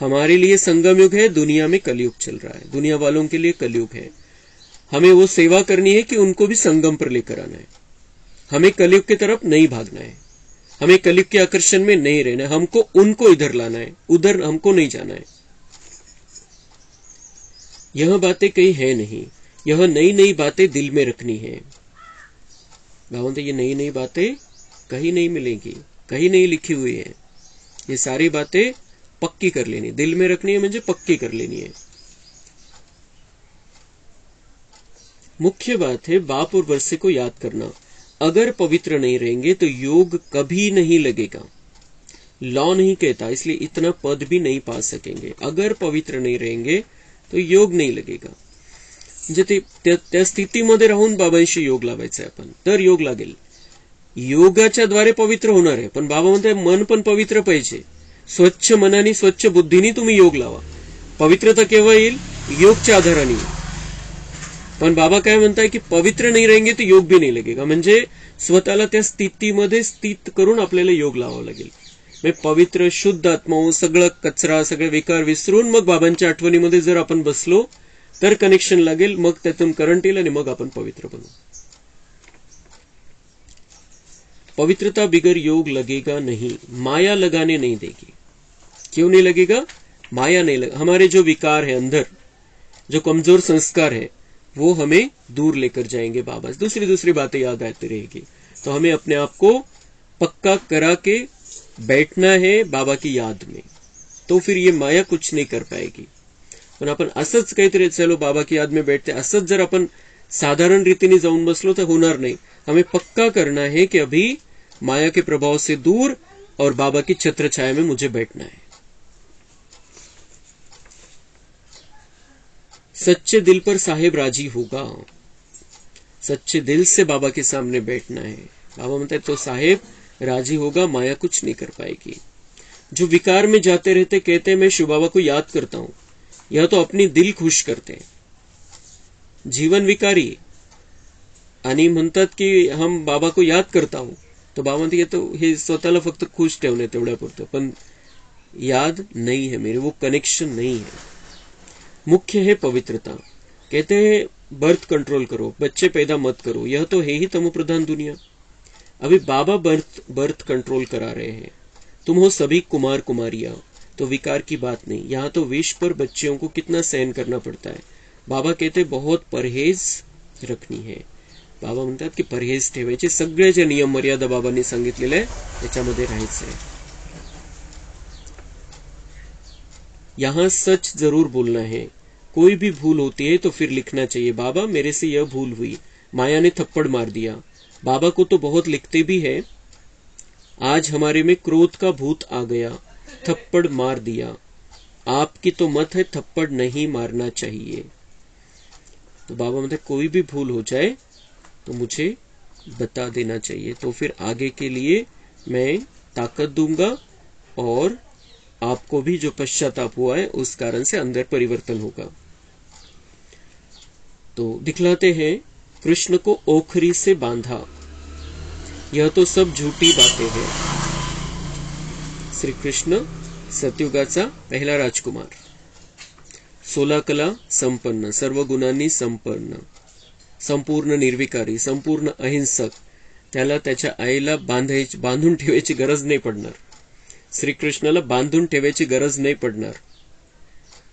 हमारे लिए संगम युग है, दुनिया में कलयुग चल रहा है, दुनिया वालों के लिए कलयुग है। हमें वो सेवा करनी है कि उनको भी संगम पर लेकर आना है। हमें कलयुग की तरफ नहीं भागना है, हमें कलयुग के आकर्षण में नहीं रहना है, हमको उनको इधर लाना है, उधर हमको नहीं जाना है। यह बातें कहीं है नहीं, यह नई नई बातें दिल में रखनी है। भगवान, ये नई नई बातें कहीं नहीं मिलेंगी, कहीं नहीं लिखी हुई है। ये सारी बातें पक्की कर लेनी, दिल में रखनी है, म्हणजे पक्की कर लेनी है। मुख्य बात है बाप और वर्षे को याद करना। अगर पवित्र नहीं रहेंगे तो योग कभी नहीं लगेगा। लॉ नहीं कहता, इसलिए इतना पद भी नहीं पा सकेंगे। अगर पवित्र नहीं रहेंगे तो योग नाही लगेगा। म्हणजे त्या स्थितीमध्ये राहून बाबांशी योग लावायचा आपण, तर योग लागेल। योगाच्या द्वारे पवित्र होणार आहे, पण बाबा म्हणतात मन पण पवित्र पाहिजे। स्वच्छ मनाने स्वच्छ बुद्धीने तुम्ही योग लावा। पवित्रता केव्हा येईल? योगच्या आधाराने। पण बाबा काय म्हणताय की पवित्र नाही रहेंगे तो योग भी नहीं लगेगा, म्हणजे स्वतःला त्या स्थितीमध्ये स्थित करून आपल्याला योग लावावा लागेल। मैं पवित्र शुद्ध आत्मा हो, सगळं कचरा सगळे विकार विसरून मग बाबांच्या आठवणीमध्ये जर आपण बसलो तर कनेक्शन लागेल, मग त्यातून करंट येईल आणि मग आपण पवित्र बनू। पवित्रता बिगर योग लगेगा नहीं, माया लगाने नहीं देगी। क्यों नहीं लगेगा? माया नहीं लगा। हमारे जो विकार है अंदर, जो कमजोर संस्कार है, वो हमें दूर लेकर जाएंगे बाबा। दूसरी बातें याद आती रहेगी, तो हमें अपने आप को पक्का करा के बैठना है बाबा की याद में, तो फिर ये माया कुछ नहीं कर पाएगी। पण आपण असंच काहीतरी चलो बाबा की याद में बैठते, असंच जर आपण साधारण रीतीने जाऊन बसलो तर होणार नाही। हमें पक्का करना है कि अभी माया के प्रभाव से दूर और बाबा की छत्र छाया में मुझे बैठना है। सच्चे दिल पर साहेब राजी होगा। सच्चे दिल से बाबा के सामने बैठना है। बाबा म्हणते तो साहेब राजी होगा, माया कुछ नहीं कर पाएगी। जो विकार में जाते रहते कहते हैं मैं शिव बाबा को याद करता हूं, यह तो अपनी दिल खुश करते हैं। जीवन विकारी आणि म्हणतात की हम बाबा को याद करता हूं, तो बाबा म्हणते तो हे स्वतःला फक्त खुश ठेवणे तेवढ्यापुरतं, पण याद नहीं है मेरे, वो कनेक्शन नहीं है। मुख्य है पवित्रता। कहते हैं बर्थ कंट्रोल करो, बच्चे पैदा मत करो, यह तो है ही तमो प्रधान दुनिया। अभी बाबा बर्थ कंट्रोल करा रहे हैं। तुम हो सभी कुमार कुमारियां, तो विकार की बात नहीं। यहाँ तो विष पर बच्चियों को कितना सहन करना पड़ता है। बाबा कहते बहुत परहेज रखणी है। बाबा म्हणतात की परहेज ठेवायचे, सगळे जे नियम मर्यादा बाबांनी सांगितलेले आहे त्याच्यामध्ये राहायचं आहे। यहाँ सच जरूर बोलना है, कोई भी भूल होती है तो फिर लिखना चाहिए, बाबा मेरे से यह भूल हुई, माया ने थप्पड़ मार दिया। बाबा को तो बहुत लिखते भी है, आज हमारे में क्रोध का भूत आ गया, थप्पड़ मार दिया। आपकी तो मत है थप्पड़ नहीं मारना चाहिए। तो बाबा मतलब कोई भी भूल हो जाए तो मुझे बता देना चाहिए, तो फिर आगे के लिए मैं ताकत दूंगा और आपको भी जो पश्चाताप हुआ है उस कारण से अंदर परिवर्तन होगा। तो दिखलाते हैं कृष्ण को ओखरी से बांधा, यह तो सब झूठी बातें हैं। श्री कृष्ण सतयुगाचा पहिला राजकुमार, 16 कला संपन्न, सर्व गुणांनी संपन्न, संपूर्ण निर्विकारी, संपूर्ण अहिंसक, त्याला त्याच्या आईला बांधून ठेवायची गरज नाही पडणार। श्रीकृष्णाला बांधून ठेवायची गरज नहीं पड़णार।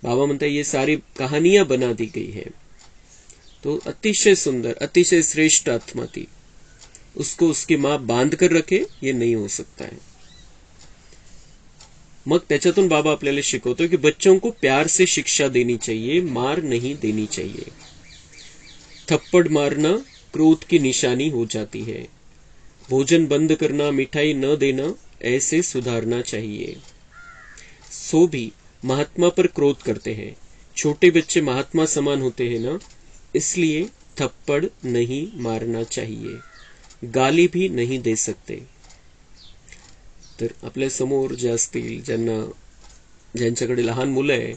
बाबा म्हणता ये सारी कहानियां बना दी गई है। तो अतिशय सुंदर, अतिशय श्रेष्ठ आत्मा थी, उसको उसकी मां बांध कर रखे, ये नहीं हो सकता है। मग त्याच्यातून बाबा आपल्याला शिकवतो कि बच्चों को प्यार से शिक्षा देनी चाहिए, मार नहीं देनी चाहिए। थप्पड़ मारना क्रोध की निशानी हो जाती है। भोजन बंद करना, मिठाई न देना, ऐसे सुधारना चाहिए। सो भी महात्मा पर क्रोध करते हैं, छोटे बच्चे महात्मा समान होते हैं ना, इसलिए थप्पड़ नहीं मारना चाहिए, गाली भी नहीं दे सकते। तर आपल्या समोर जे असतील, ज्यांच्याकडे लहान मुलं आहे,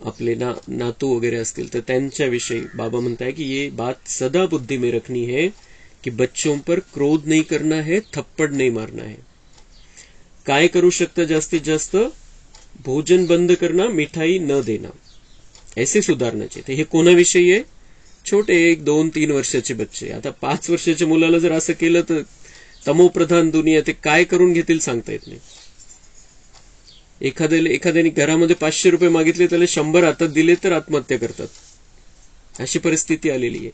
आपले नातू वगैरे असतील, तर त्यांच्याविषयी बाबा म्हणताय की ये बात सदा बुद्धि में रखनी है कि बच्चों पर क्रोध नहीं करना है, थप्पड़ नहीं मारना है। काय करू शकता जास्तीत जास्त, भोजन बंद करना, मिठाई न देना, ऐसे सुधारना चाहिए। हे कोणाविषयी आहे, छोटे 1, 2, 3 वर्षाचे बच्चे। आता 5 वर्षाच्या मुलाला जर असं केलं तर तमोप्रधान दुनिया, ते काय करून घेतील सांगता येत नाही। एखाद्याने घरामध्ये 500 रुपये मागितले, त्याला 100 हातात दिले तर आत्महत्या करतात, अशी परिस्थिती आलेली आहे।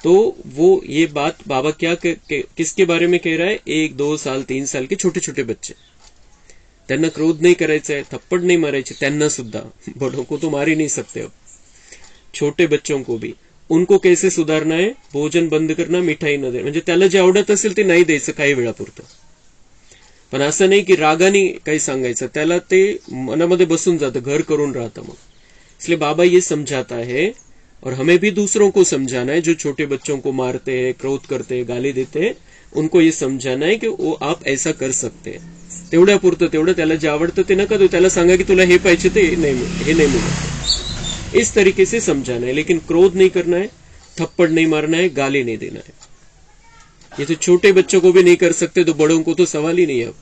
तो वो ये बात बाबा क्या किसके बारे में कह रहा है, 1, 2 साल 3 साल के छोटे छोटे बच्चे, त्यांना क्रोध नहीं करायचा है, थप्पड़ नहीं मारायचे, त्यांना सुद्धा, बड़ों को तो मार ही नहीं सकते। अब छोटे बच्चों को भी उनको कैसे सुधारना है, भोजन बंद करना, मिठाई न देणं, म्हणजे त्याला जे आवडत असेल ते नाही द्यायचं काही वेळापुरतं, पण असं नाही की रागाने काही सांगायचं, त्याला ते मनामध्ये बसून जातं, घर करून राहतं मग। इसलिए बाबा ये समझाता है और हमें भी दूसरों को समझाना है, जो छोटे बच्चों को मारते हैं, क्रोध करते हैं, गाली देते हैं, उनको ये समझाना है कि वो आप ऐसा कर सकते हैं, तेवढ्यापुरतं तेवढं, त्याला जे आवडतं ते नका देऊ, त्याला सांगा की तुला हे पाहिजे ते हे नहीं मिळत, इस तरीके से समझाना है। लेकिन क्रोध नहीं करना है, थप्पड़ नहीं मारना है, गाली नहीं देना है। ये तो छोटे बच्चों को भी नहीं कर सकते, तो बड़ों को तो सवाल ही नहीं है। अब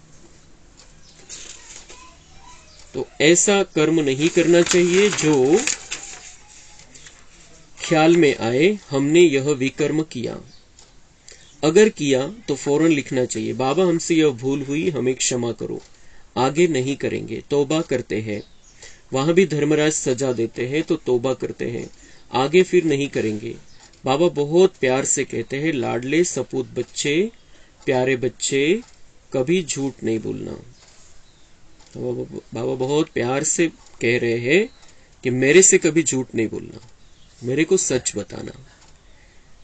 तो ऐसा कर्म नहीं करना चाहिए जो ख्याल में आए हमने यह विकर्म किया, अगर किया तो फौरन लिखना चाहिए, बाबा हमसे यह भूल हुई, हमें क्षमा करो, आगे नहीं करेंगे, तौबा करते हैं। वहां भी धर्मराज सजा देते हैं तो तौबा करते हैं, आगे फिर नहीं करेंगे। बाबा बहुत प्यार से कहते हैं, लाडले सपूत बच्चे, प्यारे बच्चे, कभी झूठ नहीं बोलना। बाबा बहुत प्यार से कह रहे हैं कि मेरे से कभी झूठ नहीं बोलना, मेरे को सच बताना।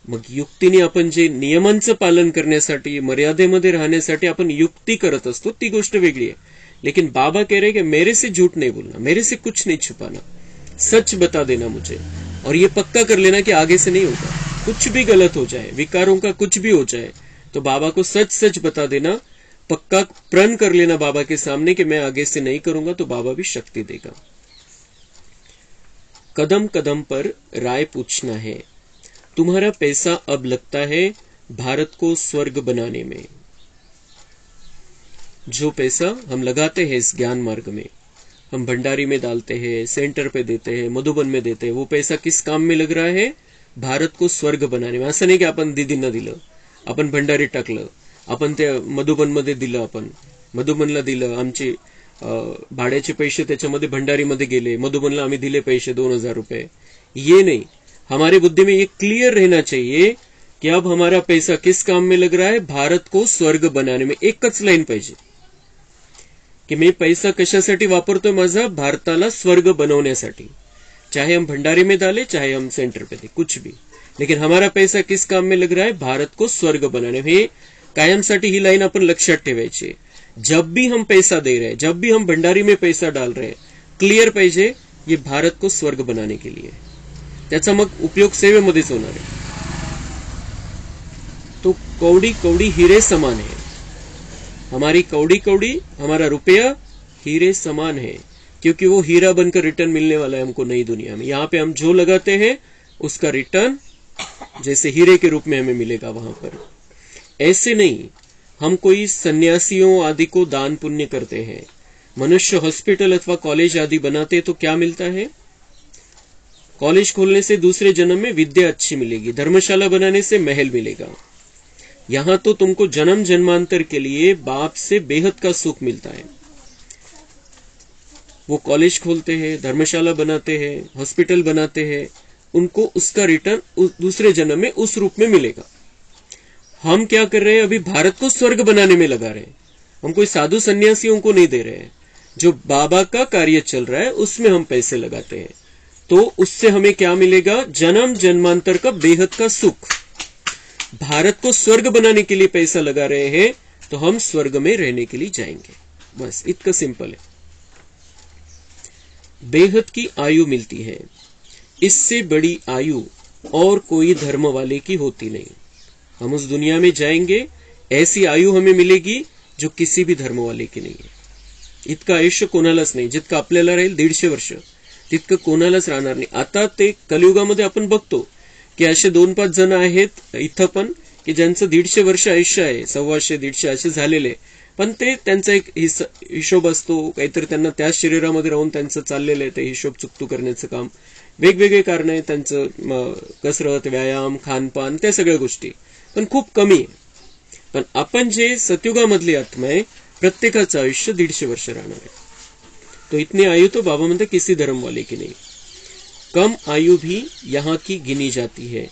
मग युक्तीने आपण जे नियमांचं पालन करण्यासाठी, मर्यादेमध्ये राहण्यासाठी आपण युक्ती करत असतो, ती गोष्ट वेगळी आहे। लेकिन बाबा कह रहे हैं कि मेरे से झूठ नहीं बोलना, मेरे से कुछ नहीं छुपाना, सच बता देना मुझे, और ये पक्का कर लेना कि आगे से नहीं होगा। कुछ भी गलत हो जाए, विकारों का कुछ भी हो जाए, तो बाबा को सच सच बता देना, पक्का प्रण कर लेना बाबा के सामने कि मैं आगे से नहीं करूंगा, तो बाबा भी शक्ति देगा। कदम कदम पर राय पूछना है, तुम्हारा पैसा अब लगता है भारत को स्वर्ग बनाने में। जो पैसा हम लगाते हैं इस ज्ञान मार्ग में, हम भंडारी में डालते हैं, सेंटर पे देते हैं, मधुबन में देते हैं, वो पैसा किस काम में लग रहा है, भारत को स्वर्ग बनाने में। असं नाही की आपण दीदींना दिलं, आपण भंडारी टाकलं, आपण त्या मधुबन मध्ये दिलं, आपण मधुबनला दिलं, आमची भाड्याचे पैसे त्याच्यामध्ये भंडारीमध्ये गेले, मधुबनला आम्ही दिले पैसे 2000 रुपए, ये नहीं। हमारे बुद्धि में ये क्लियर रहना चाहिए कि अब हमारा पैसा किस काम में लग रहा है, भारत को स्वर्ग बनाने में। एकच लाईन पाहिजे की मी पैसा कशासाठी वापरतोय माझा, भारताला स्वर्ग बनवण्यासाठी। चाहे हम भंडारे में डाले, चाहे हम सेंटर पे दे, कुछ भी, लेकिन हमारा पैसा किस काम में लग रहा है, भारत को स्वर्ग बनाने में। हे कायमसाठी ही लाईन आपण लक्षात ठेवायची। जब भी हम पैसा दे रहे हैं, जब भी हम भंडारी में पैसा डाल रहे हैं, क्लियर पाहिजे ये भारत को स्वर्ग बनाने के लिए। त्याचा मग उपयोग सेवेमध्येच होणार आहे। तो कौड़ी कौड़ी हीरे समान है, हमारी कौड़ी कौड़ी, हमारा रुपया हीरे समान है, क्योंकि वो हीरा बनकर रिटर्न मिलने वाला है हमको नई दुनिया में। यहाँ पे हम जो लगाते हैं उसका रिटर्न जैसे हीरे के रूप में हमें मिलेगा वहां पर। ऐसे नहीं हम कोई सन्यासियों आदि को दान पुण्य करते हैं, मनुष्य हॉस्पिटल अथवा कॉलेज आदि बनाते तो क्या मिलता है, कॉलेज खोलने से दूसरे जन्म में विद्या अच्छी मिलेगी, धर्मशाला बनाने से महल मिलेगा। यहां तो तुमको जन्म जन्मांतर के लिए बाप से बेहद का सुख मिलता है। वो कॉलेज खोलते हैं, धर्मशाला बनाते हैं, हॉस्पिटल बनाते हैं, उनको उसका रिटर्न दूसरे जन्म में उस रूप में मिलेगा। हम क्या कर रहे हैं, अभी भारत को स्वर्ग बनाने में लगा रहे हैं। हम कोई साधु सन्यासियों को नहीं दे रहे हैं, जो बाबा का कार्य चल रहा है उसमें हम पैसे लगाते हैं। तो उससे हमें क्या मिलेगा, जन्म जन्मांतर का बेहद का सुख। भारत को स्वर्ग बनाने के लिए पैसा लगा रहे हैं तो हम स्वर्ग में रहने के लिए जाएंगे, बस इतना सिंपल है। बेहद की आयु मिलती है, इससे बड़ी आयु और कोई धर्म वाले की होती नहीं। हम उस दुनिया में जाएंगे, ऐसी आयु हमें मिलेगी जो किसी भी धर्म वाले की नाही आहे। इतकं आयुष्य कोणालाच नाही, जितकं आपल्याला राहील 150 वर्ष तितकं कोणालाच राहणार नाही। आता ते कलियुगामध्ये आपण बघतो की असे 2-5 जण आहेत इथं पण की ज्यांचं 150 वर्ष आयुष्य आहे, 125-150 असे झालेले, पण ते त्यांचा एक हिशोब असतो, काहीतरी त्यांना त्या शरीरामध्ये राहून त्यांचं चाललेलं आहे ते हिशोब चुकतू करण्याचं काम, वेगवेगळे कारण आहे त्यांचं, कसरत, व्यायाम, खानपान, त्या सगळ्या गोष्टी, पण खूप कमी आहे। पण आपण जे सतयुगामधली आत्मा आहे, प्रत्येकाचं आयुष्य 150 वर्ष राहणार आहे। तो इतनी आयु तो बाबा म्हणते किसी धर्म वाले की नहीं, कम आयु भी यहाँ की गिनी जाती है।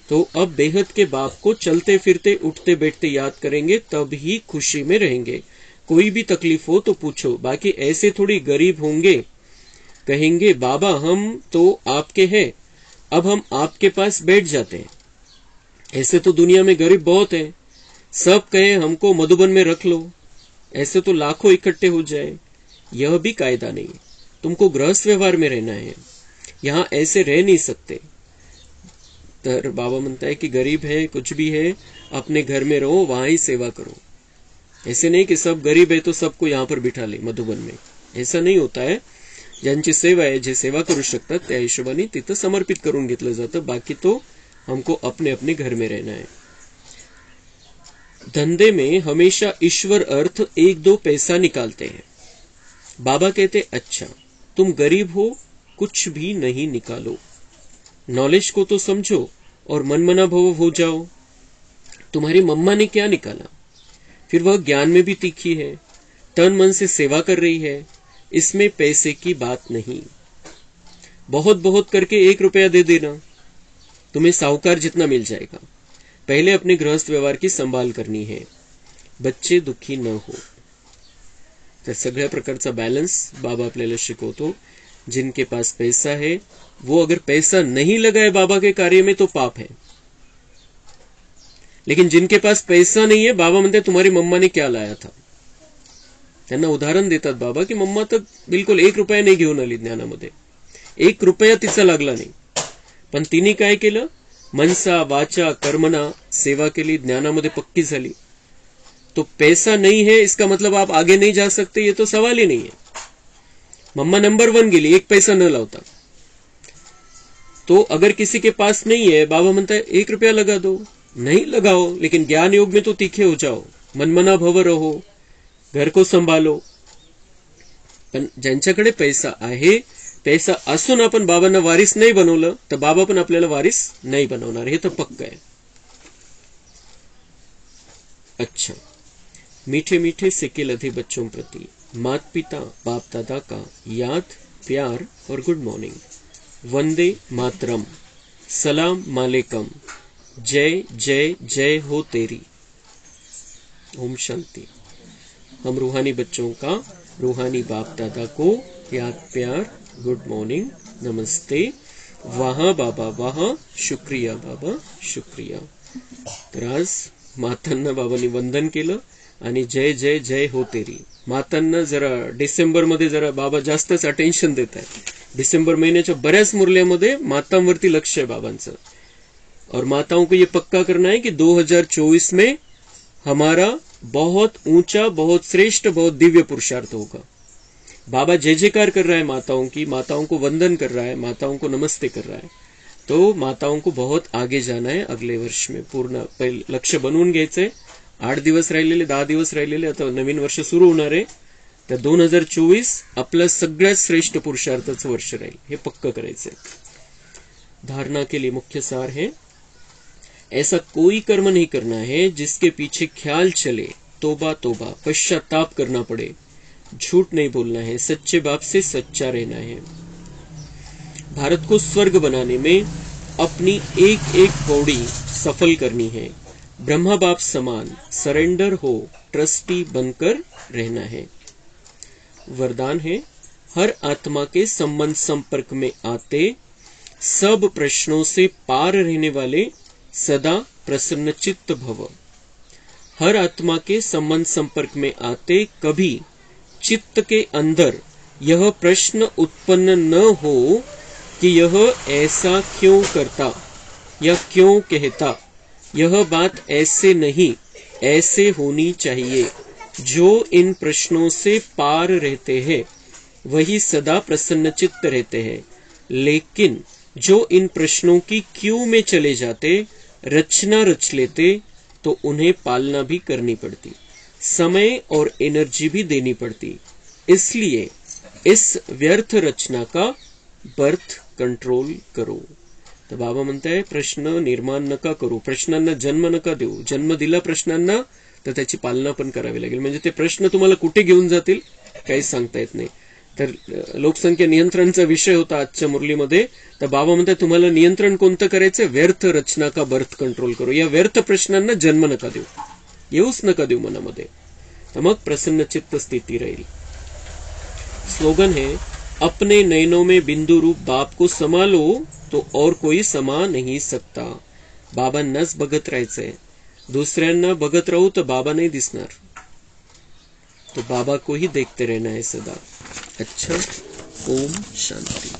तो अब बेहद के बाप को चलते फिरते उठते बैठते याद करेंगे, तब ही खुशी में रहेंगे। कोई भी तकलीफ हो तो पूछो, बाकी ऐसे थोड़ी गरीब होंगे, कहेंगे बाबा हम तो आपके हैं, अब हम आपके पास बैठ जाते हैं। ऐसे तो दुनिया में गरीब बहुत है, सब कहे हमको मधुबन में रख लो, ऐसे तो लाखों इकट्ठे हो जाए, यह भी कायदा नहीं। तुमको गृहस्थ व्यवहार में रहना है, यहाँ ऐसे रह नहीं सकते। तर बाबा म्हणता है कि गरीब है, कुछ भी है, अपने घर में रहो, वहां ही सेवा करो। ऐसे नहीं कि सब गरीब है तो सबको यहाँ पर बिठा ले मधुबन में, ऐसा नहीं होता है। ज्यांची सेवा आहे, जे सेवा करू शकतात त्या हिशोबाने तिथं समर्पित करून घेतलं जातं, बाकी तो हमको अपने अपने घर में रहना है। धंधे में हमेशा ईश्वर अर्थ 1-2 पैसा निकालते हैं। बाबा कहते अच्छा तुम गरीब हो, कुछ भी नहीं निकालो, नॉलेज को तो समझो और मनमना भव हो जाओ। तुम्हारी मम्मा ने क्या निकाला, फिर वह ज्ञान में भी तीखी है, तन मन से सेवा कर रही है, इसमें पैसे की बात नहीं। बहुत बहुत करके 1 रुपया दे देना, तुम्हें साहूकार जितना मिल जाएगा। पहले अपने गृहस्थ व्यवहार की संभाल करनी है, बच्चे दुखी न हो। तर सगळ्या प्रकारचा बॅलन्स बाबा आपल्याला शिकवतो। जिनके पास पैसा है वो अगर पैसा नहीं लगाए बाबा के कार्य में तो पाप है, लेकिन जिनके पास पैसा नहीं है, बाबा म्हणते तुम्हारी मम्मा ने क्या लाया था। त्यांना उदाहरण देतात बाबा की मम्मा तर बिलकुल 1 रुपया नाही घेऊन आली ज्ञानामध्ये, 1 रुपया तिचा लागला नाही, पण तिने काय केलं, मनसा वाचा कर्मना सेवा केली, ज्ञानामध्ये पक्की झाली। तो पैसा नहीं है इसका मतलब आप आगे नहीं जा सकते, ये तो सवाल ही नहीं है। मम्मा नंबर 1 गेली 1 पैसा न लावता। तो अगर किसी के पास नहीं है, बाबा म्हणता है 1 रुपया लगा दो, नहीं लगाओ, लेकिन ज्ञान योग में तो तीखे हो जाओ, मनमना भव रहो, घर को संभालो। पण ज्यांच्याकडे पैसा आहे, पैसा असून आपण बाबांना वारिस नाही बनवलं तर बाबा पण आपल्याला वारिस नाही बनवणार, हे तर पक्का आहे। अच्छा, मीठे मीठे सिक्के लधे बच्चों प्रति माता पिता बाप दादा का याद, प्यार और गुड मॉर्निंग। वंदे मातरम, सलाम मालेकम, जय जय जय हो तेरी। ओम शांति। हम रूहानी बच्चों का रूहानी बाप दादा को याद, प्यार, गुड मॉर्निंग, नमस्ते, वाह बाबा वाह, शुक्रिया बाबा शुक्रिया। तर आज मातांना बाबांनी वंदन केलं आणि जय जय जय हो तेरी। मातांना जरा डिसेंबर मध्ये जरा बाबा जास्तच अटेन्शन देत आहे। डिसेंबर महीने बऱ्याच मुरल्यामध्ये मातांवरती लक्ष है बाबांचं। और माताओं को ये पक्का करना है कि 2024 में हमारा बहुत ऊंचा, बहुत श्रेष्ठ, बहुत दिव्य पुरुषार्थ होगा। बाबा जय जयकार कर रहा है माताओं की, माताओं को वंदन कर रहा है, माताओं को नमस्ते कर रहा है। तो माताओं को बहुत आगे जाना है अगले वर्ष में। पूर्ण लक्ष्य बनवून घ्यायचंय। 8 दिवस राहिलेले, 10 दिवस राहिलेले, आता नवीन वर्ष सुरू होणार आहे। तर 2024 आपलं सगळ्यात श्रेष्ठ पुरुषार्थाचं वर्ष राहील, हे पक्क करायचंय। धारणा के लिए मुख्य सार है, ऐसा कोई कर्म नहीं करना है जिसके पीछे ख्याल चले, तोबा तोबा, पश्चाताप करना पड़े। झूठ नहीं बोलना है, सच्चे बाप से सच्चा रहना है। भारत को स्वर्ग बनाने में अपनी एक एक पौड़ी सफल करनी है। ब्रह्मा बाप समान सरेंडर हो, ट्रस्टी बनकर रहना है। वरदान है, हर आत्मा के संबंध संपर्क में आते सब प्रश्नों से पार रहने वाले सदा प्रसन्न चित्त भव। हर आत्मा के संबंध संपर्क में आते कभी चित्त के अंदर यह प्रश्न उत्पन्न न हो कि यह ऐसा क्यों करता या क्यों कहता, यह बात ऐसे नहीं ऐसे होनी चाहिए। जो इन प्रश्नों से पार रहते हैं वही सदा प्रसन्न चित्त रहते हैं। लेकिन जो इन प्रश्नों की क्यों में चले जाते, रचना रच लेते, तो उन्हें पालना भी करनी पड़ती, समय और एनर्जी भी देनी पड़ती। इसलिए इस व्यर्थ रचना का बर्थ कंट्रोल करो। तर बाबा म्हणताय, प्रश्न निर्माण नका करू, प्रश्नांना जन्म नका देऊ। जन्म दिला प्रश्नांना तर त्याची पालना पण करावी लागेल। म्हणजे ते प्रश्न तुम्हाला कुठे घेऊन जातील काही सांगता येत नाही। तर लोकसंख्या नियंत्रणचा विषय होता आजच्या मुरलीमध्ये। तर बाबा म्हणतात, तुम्हाला नियंत्रण कोणतं करायचं? व्यर्थ रचना का बर्थ कंट्रोल करो। या व्यर्थ प्रश्नांना जन्म नका देऊ, येऊच नका देऊ मनामध्ये, तर मग प्रसन्न चित्त स्थिती राहील। स्लोगन है, अपने नयनों में बिंदु रूप बाप को समा लो तो और कोई समा नहीं सकता। बाबांनाच बघत राहायचंय, दुसऱ्यांना बघत राहू तर बाबा नहीं दिसणार। तो बाबा को ही देखते रहना है सदा। अच्छा, ओम शांति।